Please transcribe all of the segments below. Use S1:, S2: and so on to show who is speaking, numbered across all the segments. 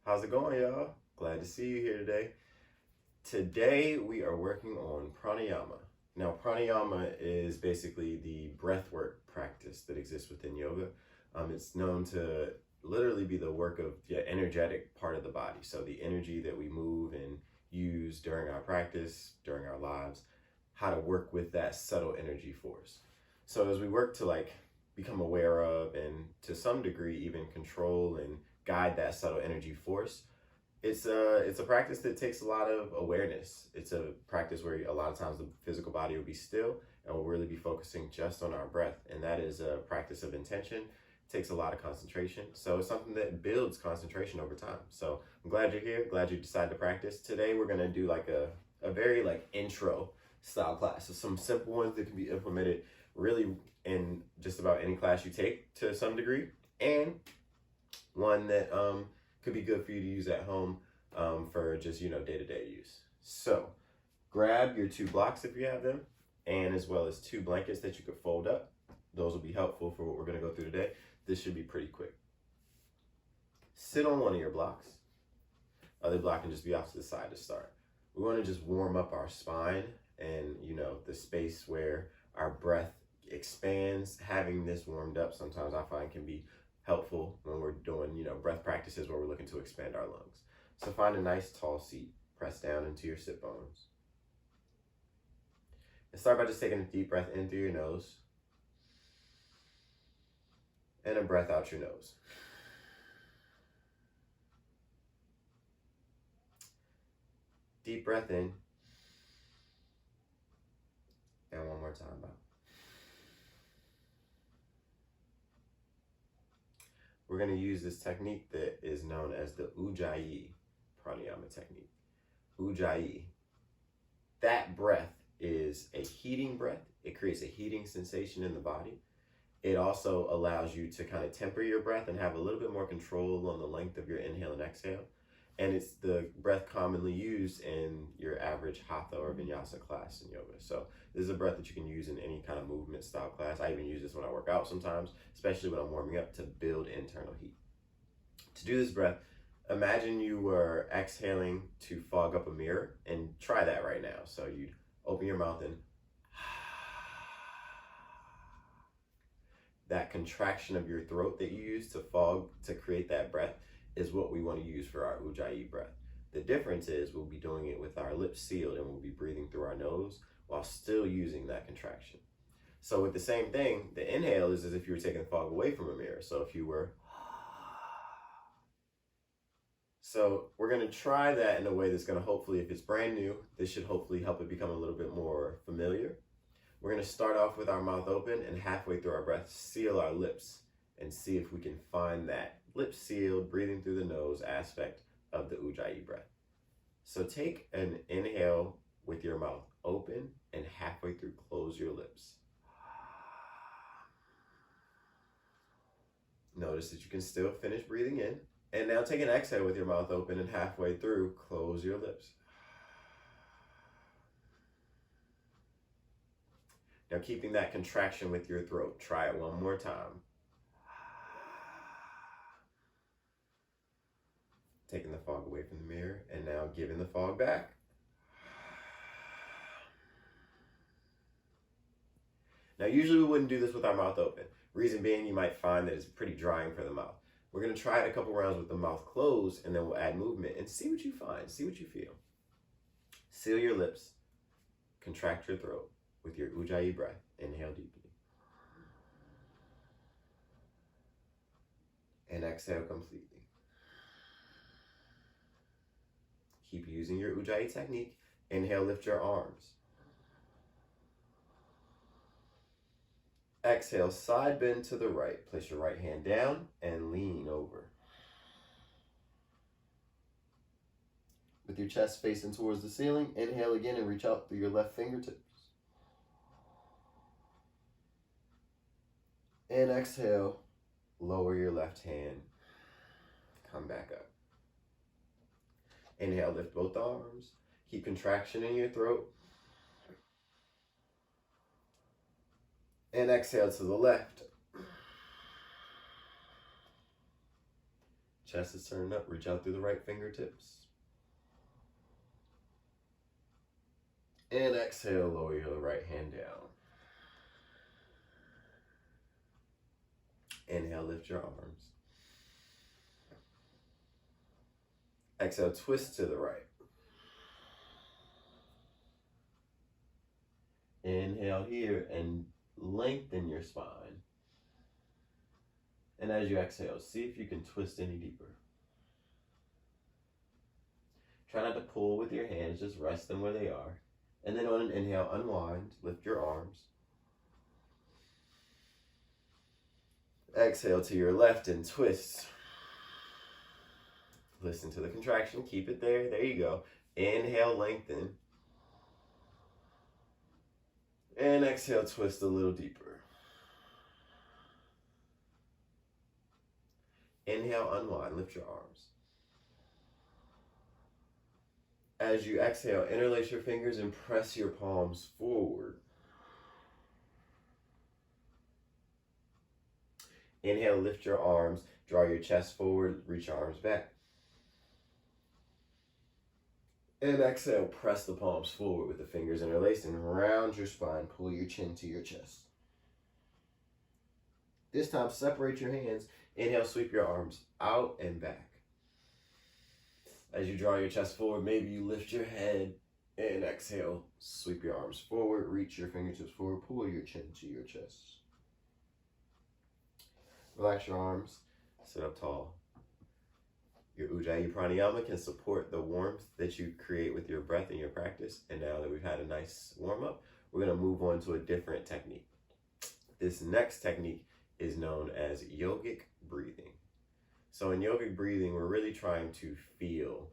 S1: How's it going, y'all? Glad to see you here today. Today we are working on pranayama. Now, pranayama is basically the breathwork practice that exists within yoga. It's known to literally be the work of the energetic part of the body. So the energy that we move and use during our practice, during our lives, how to work with that subtle energy force. So as we work to become aware of and to some degree even control and guide that subtle energy force, it's a practice that takes a lot of awareness. It's a practice where a lot of times the physical body will be still and we'll really be focusing just on our breath. And that is a practice of intention. It takes a lot of concentration. So it's something that builds concentration over time. So I'm glad you're here. Glad you decided to practice. Today we're gonna do a very intro style class. So some simple ones that can be implemented really in just about any class you take to some degree, and one that could be good for you to use at home for just day-to-day use. So grab your 2 blocks if you have them, and as well as 2 blankets that you could fold up. Those will be helpful for what we're going to go through today. This should be pretty quick. Sit on one of your blocks. Other block can just be off to the side to start. We want to just warm up our spine and the space where our breath expands. Having this warmed up sometimes I find can be helpful when we're doing breath practices where we're looking to expand our lungs. So find a nice tall seat, press down into your sit bones, and start by just taking a deep breath in through your nose and a breath out your nose. Deep breath in, and one more time out. We're going to use this technique that is known as the Ujjayi pranayama technique. Ujjayi. That breath is a heating breath. It creates a heating sensation in the body. It also allows you to kind of temper your breath and have a little bit more control on the length of your inhale and exhale. And it's the breath commonly used in your average hatha or vinyasa class in yoga. So this is a breath that you can use in any kind of movement style class. I even use this when I work out sometimes, especially when I'm warming up, to build internal heat. To do this breath, imagine you were exhaling to fog up a mirror, and try that right now. So you'd open your mouth and that contraction of your throat that you use to fog, to create that breath, is what we want to use for our Ujjayi breath. The difference is we'll be doing it with our lips sealed and we'll be breathing through our nose while still using that contraction. So with the same thing, the inhale is as if you were taking the fog away from a mirror. So if you were, so we're going to try that in a way that's going to hopefully, if it's brand new, this should hopefully help it become a little bit more familiar. We're going to start off with our mouth open, and halfway through our breath, seal our lips and see if we can find that lips sealed, breathing through the nose aspect of the Ujjayi breath. So take an inhale with your mouth open, and halfway through close your lips. Notice that you can still finish breathing in. And now take an exhale with your mouth open, and halfway through close your lips. Now keeping that contraction with your throat, try it one more time. Taking the fog away from the mirror, and now giving the fog back. Now usually we wouldn't do this with our mouth open. Reason being, you might find that it's pretty drying for the mouth. We're going to try it a couple rounds with the mouth closed, and then we'll add movement and see what you find, see what you feel. Seal your lips, contract your throat with your Ujjayi breath. Inhale deeply. And exhale completely. Keep using your Ujjayi technique. Inhale, lift your arms. Exhale, side bend to the right. Place your right hand down and lean over. With your chest facing towards the ceiling, inhale again and reach out through your left fingertips. And exhale, lower your left hand. Come back up. Inhale, lift both arms. Keep contraction in your throat. And exhale to the left. Chest is turned up. Reach out through the right fingertips. And exhale, lower your right hand down. Inhale, lift your arms. Exhale, twist to the right. Inhale here and lengthen your spine. And as you exhale, see if you can twist any deeper. Try not to pull with your hands, just rest them where they are. And then on an inhale, unwind, lift your arms. Exhale to your left and twist. Listen to the contraction, keep it there. There you go. Inhale, lengthen. And exhale, twist a little deeper. Inhale, unwind, lift your arms. As you exhale, interlace your fingers and press your palms forward. Inhale, lift your arms, draw your chest forward, reach your arms back. And exhale, press the palms forward with the fingers interlaced and round your spine, pull your chin to your chest. This time, separate your hands. Inhale, sweep your arms out and back. As you draw your chest forward, maybe you lift your head and exhale, sweep your arms forward, reach your fingertips forward, pull your chin to your chest. Relax your arms, sit up tall. Your Ujjayi Pranayama can support the warmth that you create with your breath in your practice. And now that we've had a nice warm up, we're going to move on to a different technique. This next technique is known as yogic breathing. So in yogic breathing, we're really trying to feel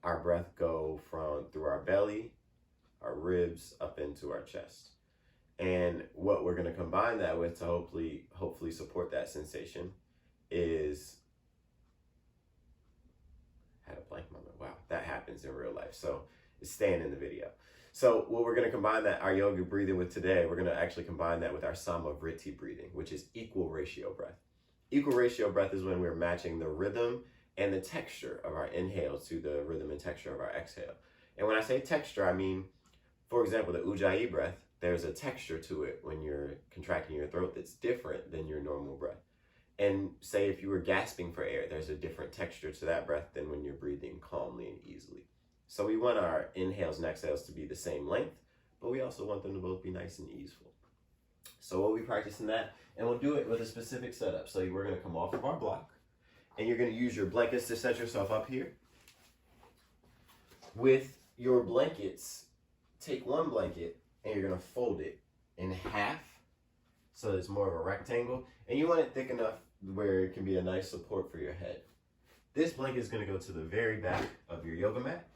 S1: our breath go through our belly, our ribs, up into our chest. And what we're going to combine that with to hopefully support that sensation is, had a blank moment. Wow, that happens in real life. So it's staying in the video. So what we're going to combine our yogic breathing with today, we're going to actually combine that with our samavriti breathing, which is equal ratio breath. Equal ratio breath is when we're matching the rhythm and the texture of our inhale to the rhythm and texture of our exhale. And when I say texture, I mean, for example, the Ujjayi breath, there's a texture to it when you're contracting your throat that's different than your normal breath. And say if you were gasping for air, there's a different texture to that breath than when you're breathing calmly and easily. So we want our inhales and exhales to be the same length, but we also want them to both be nice and easeful. So we'll be practicing that, and we'll do it with a specific setup. So we're going to come off of our block, and you're going to use your blankets to set yourself up here. With your blankets, take one blanket, and you're going to fold it in half so it's more of a rectangle, and you want it thick enough where it can be a nice support for your head. This blanket is going to go to the very back of your yoga mat,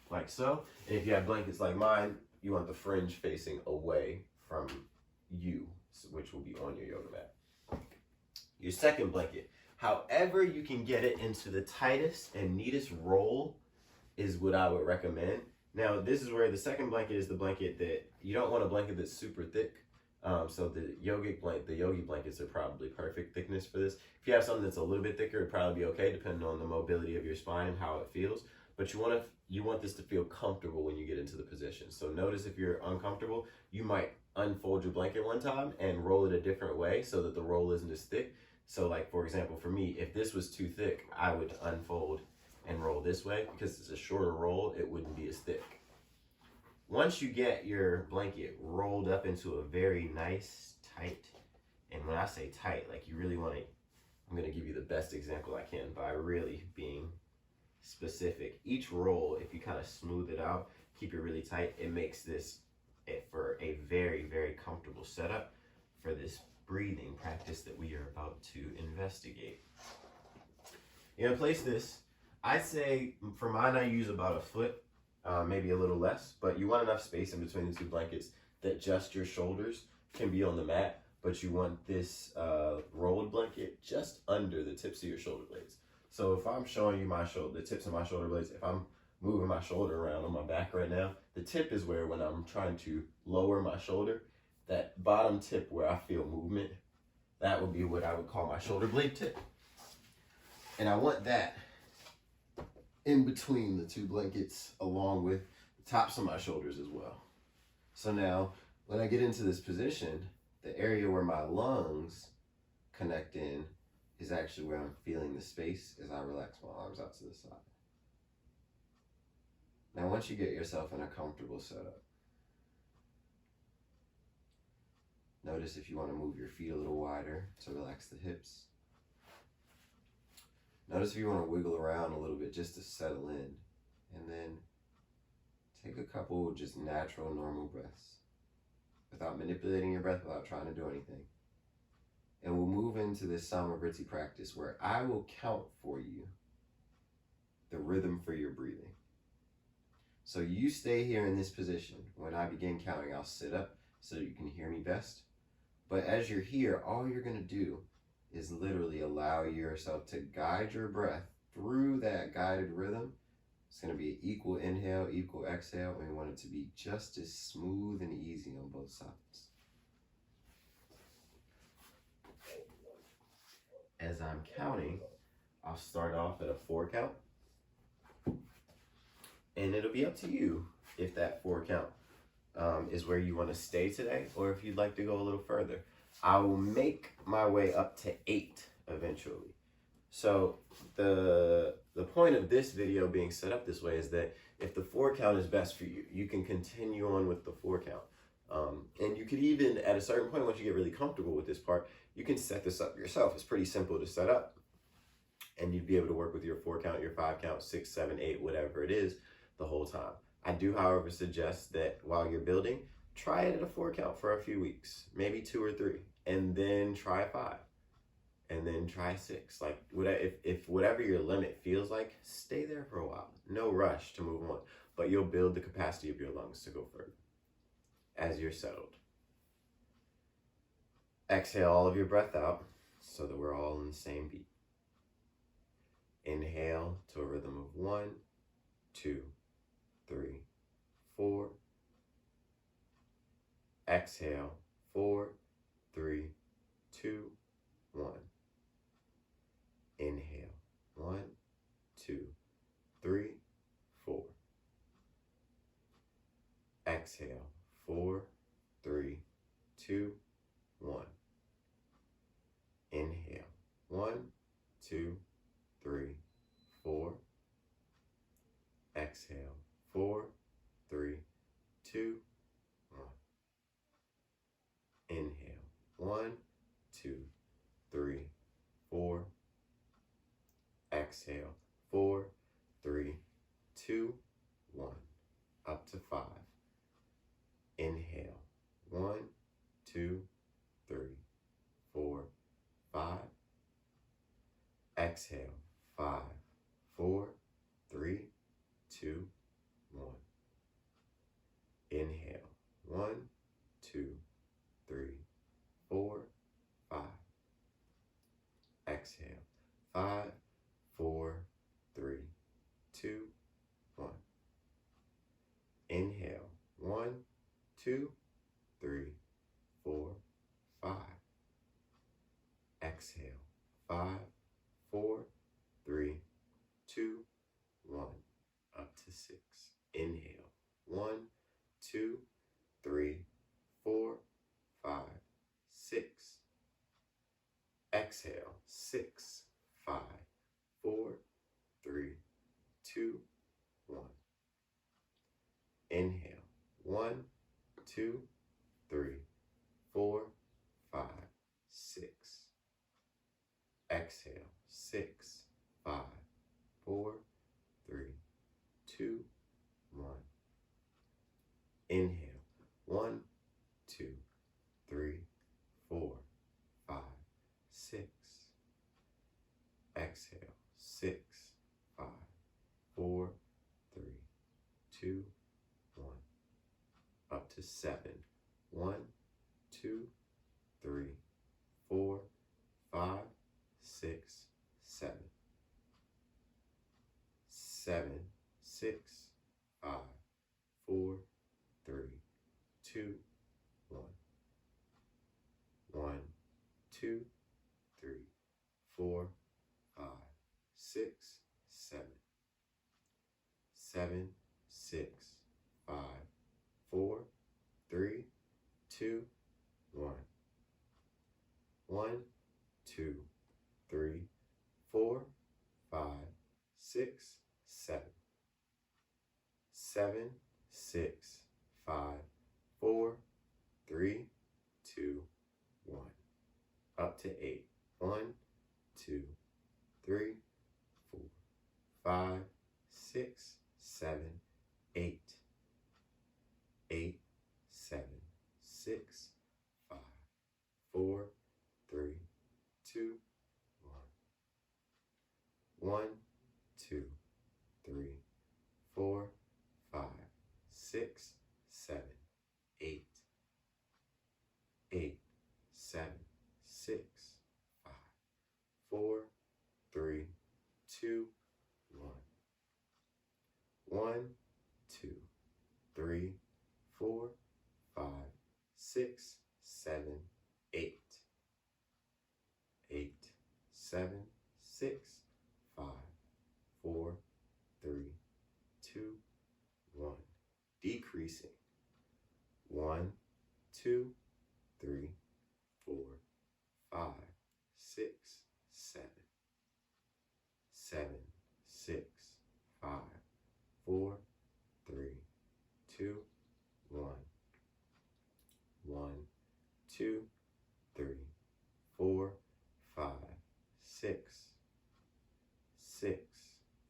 S1: like so. And if you have blankets like mine, you want the fringe facing away from you, which will be on your yoga mat. Your second blanket, however you can get it into the tightest and neatest roll, is what I would recommend. Now, this is where the second blanket is the blanket that you don't want a blanket that's super thick. So the yogi blankets are probably perfect thickness for this. If you have something that's a little bit thicker, it'd probably be okay, depending on the mobility of your spine and how it feels. But you want this to feel comfortable when you get into the position. So notice if you're uncomfortable, you might unfold your blanket one time and roll it a different way so that the roll isn't as thick. So like, for example, for me, if this was too thick, I would unfold and roll this way. Because it's a shorter roll, it wouldn't be as thick. Once you get your blanket rolled up into a very nice, tight, and when I say tight, like you really want to, I'm going to give you the best example I can by really being specific. Each roll, if you kind of smooth it out, keep it really tight, it makes this for a very, very comfortable setup for this breathing practice that we are about to investigate. You're going to place this, I'd say for mine I use about a foot, maybe a little less, but you want enough space in between the two blankets that just your shoulders can be on the mat, but you want this rolled blanket just under the tips of your shoulder blades. So if I'm showing you the tips of my shoulder blades, if I'm moving my shoulder around on my back right now, the tip is where when I'm trying to lower my shoulder, that bottom tip where I feel movement, that would be what I would call my shoulder blade tip. And I want that in between the two blankets along with the tops of my shoulders as well. So now when I get into this position, the area where my lungs connect in is actually where I'm feeling the space as I relax my arms out to the side. Now once you get yourself in a comfortable setup, notice if you want to move your feet a little wider to relax the hips. Notice if you want to wiggle around a little bit just to settle in. And then take a couple just natural, normal breaths without manipulating your breath, without trying to do anything. And we'll move into this Samavriti practice where I will count for you the rhythm for your breathing. So you stay here in this position. When I begin counting, I'll sit up so you can hear me best. But as you're here, all you're going to do is literally allow yourself to guide your breath through that guided rhythm. It's going to be an equal inhale, equal exhale, and we want it to be just as smooth and easy on both sides. As I'm counting, I'll start off at a 4 count. And it'll be up to you if that 4 count is where you want to stay today, or if you'd like to go a little further. I will make my way up to 8 eventually. So the point of this video being set up this way is that if the 4 count is best for you, you can continue on with the 4 count. And you could even, at a certain point, once you get really comfortable with this part, you can set this up yourself. It's pretty simple to set up. And you'd be able to work with your 4 count, your 5 count, 6, 7, 8, whatever it is, the whole time. I do, however, suggest that while you're building, try it at a 4 count for a few weeks, maybe 2 or 3, and then try 5, and then try 6. Like, if whatever your limit feels like, stay there for a while. No rush to move on, but you'll build the capacity of your lungs to go further as you're settled. Exhale all of your breath out so that we're all in the same beat. Inhale to a rhythm of 1, 2, 3, 4. Exhale, 4, 3, 2, 1. Inhale, 1, 2, 3, 4. Exhale, 4, 3, 2, 1. Inhale, 1, 2, 3, 4. Exhale, 4, 3, 2, 1. Inhale, 1, 2, 3, 4. Exhale, 4, 3, 2, 1. Up to 5. Inhale, 1, 2, 3, 4, 5. Exhale, 5, 4, 3, 2, 1. Inhale, 1, 2, 3, 4, 5. Exhale, 5, 4, 3, 2, 1. Inhale, 1, 2, 3, 4, 5. Exhale, 5, 4, 3, 2, 1. Up to 6. Inhale, 1, 2, 3, 4, 5, 6. Exhale, 6, 5, 4, 3, 2, 1. Inhale, 1, 2, 3, 4, 5, 6. Exhale, 6, 5, 4, 3, 2, 1. Inhale, 1, 2, 3, 4, 5, 6. Exhale, 6, 5, 4, 3, 2, 1. Up to 7. 1, 2, 3, 4, 5, 6, 7. 7, 6, 5, 4, 3, 2, 1. 1, 2, 3, 4, 5, 6, 7. 7, 6, 5, 4, 3, 2, 1. 1, 2, 3, 4, 5, 6, 7. 7, 6, 5, 4, 3, 2, 1. Up to 8. 1, 2, 3, 4, 5, 6, 7, 8. 8, 7, 6, 5, 4, 3, 2, 1. 1, 2, 3, 4, 5, 6, 7, 8. 8, 7, 6, 5, 4, 3, 2, 1. 1, 2, 3, 4, 5, 6, 7, 8. 8, 7, 6, 5, 4, 3, 2, 1. Decreasing. 1, 2, 3, 4, 5, 6, 7. 7, 6, 5, 4, 3, 2, 1. 1, 2, 3, 4, 5, 6. 6,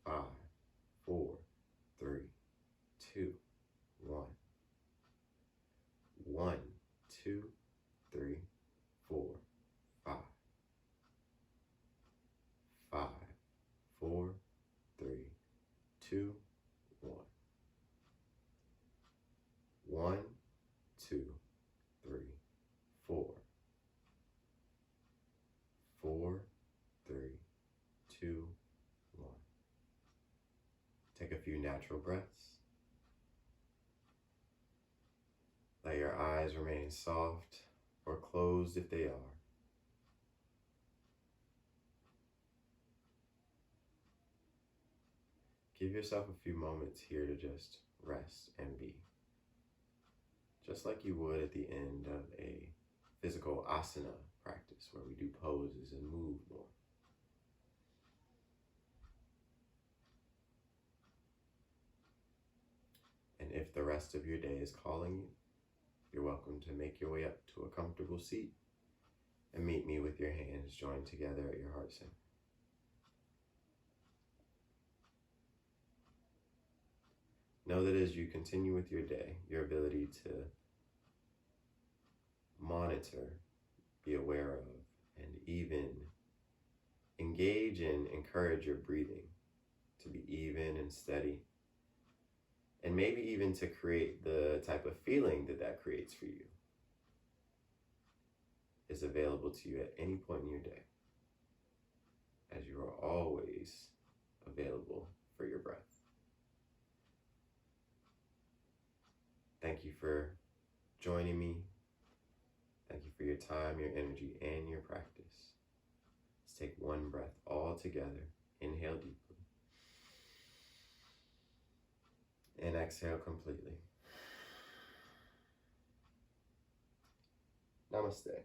S1: 5, 4, 3, 2, 1. 1, 2, 3, 4, 5. 5, 4, 3, 2, 1. 1, 2, 3, 4. 4, 3, 2, 1. Take a few natural breaths. Let your eyes remain soft or closed if they are. Give yourself a few moments here to just rest and be. Just like you would at the end of a physical asana practice where we do poses and move more. And if the rest of your day is calling you, you're welcome to make your way up to a comfortable seat and meet me with your hands joined together at your heart center. Know that as you continue with your day, your ability to monitor, be aware of, and even engage and encourage your breathing to be even and steady, and maybe even to create the type of feeling that that creates for you, is available to you at any point in your day, as you are always available for your breath. Thank you for joining me. Thank you for your time, your energy, and your practice. Let's take one breath all together. Inhale deeply. And exhale completely. Namaste.